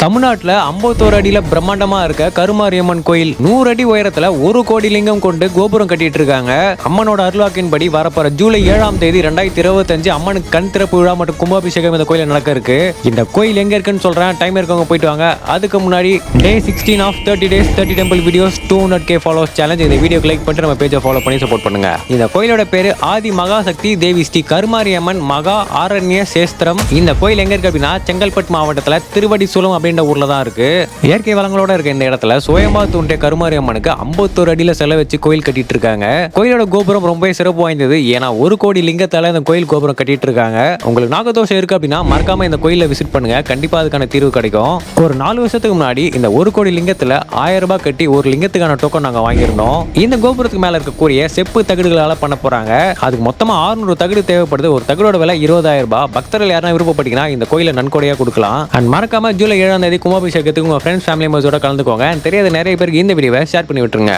தமிழ்நாட்டில் 51 அடியில் பிரம்மாண்டமா இருக்க கருமாரியம்மன் கோயில் 100 அடி உயரத்துல 1 கோடி லிங்கம் கொண்டு கோபுரம் கட்டிட்டு இருக்காங்க. அம்மனோட அருள்வாக்கின்படி வரப்போற ஜூலை 7ஆம் தேதி 2025 அம்மனுக்கு கண் திறப்பு விழா மற்றும் கும்பாபிஷேகம் இந்த கோயில நடக்க இருக்கு. இந்த கோயில் எங்க இருக்குன்னு சொல்றேன், டைம் இருக்கவங்க போயிட்டு வாங்க. அதுக்கு முன்னாடி day 16 of 30 days 30 temple videos 200K followers challenge. இந்த வீடியோக்கு லைக் பண்ணிட்டு நம்ம பேஜை ஃபாலோ பண்ணி சப்போர்ட் பண்ணுங்க. இந்த கோயிலோட பேரு ஆதி மகாசக்தி தேவி ஸ்ரீ கருமாரியம்மன் மகா ஆரண்ய சேஸ்திரம். இந்த கோயில் எங்க இருக்கு அப்படின்னா செங்கல்பட்டு மாவட்டத்துல திருவடி சூலம் அப்படின்ற ஊர்ல தான் இருக்கு. இயற்கை வளங்களோட இருக்க இந்த இடத்துல சுயமா தோன்றிய கருமாரியம்மனுக்கு 51 அடியில செலை வச்சு கோயில் கட்டிட்டு இருக்காங்க. கோயிலோட கோபுரம் ரொம்ப சிறப்பு வாய்ந்தது. ஏன்னா 1 கோடி லிங்கத்தால இந்த கோயில் கோபுரம் கட்டிட்டு இருக்காங்க. உங்களுக்கு நாகதோஷம் இருக்கு அப்படின்னா மறக்காம இந்த கோயில விசிட் பண்ணுங்க, கண்டிப்பா அதுக்கான தீர்வு கிடைக்கும். ஒரு 4 வருஷத்துக்கு முன்னாடி இந்த 1 கோடி லிங்கத்துல 1000 ரூபாய் கட்டி ஒரு லிங்கத்துக்கான டோக்கன் நாங்க வாங்கியிருந்தோம். இந்த கோபுரத்துக்கு மேல இருக்கக்கூடிய செப்பு தகடுகளால பண்ண போறாங்க. அதுக்கு மொத்தமா 600 தகடு தேவைப்படுது. ஒரு தகடோட விலை 20,000 ரூபாய். பக்தர்கள் யாரும் விருப்பப்பட்டீங்கன்னா இந்த கோயில நன்கொடையா கொடுக்கலாம். அண்ட் மறக்காம ஜூலை 7ஆம் தேதி கும்பாபிஷேகத்துக்கு உங்க ஃப்ரெண்ட்ஸ் ஃபேமிலி மெம்பர்ஸோட கலந்துக்கோங்க. தெரியாத நிறைய பேருக்கு இந்த வீடியோவை ஷேர் பண்ணி விட்டுருங்க.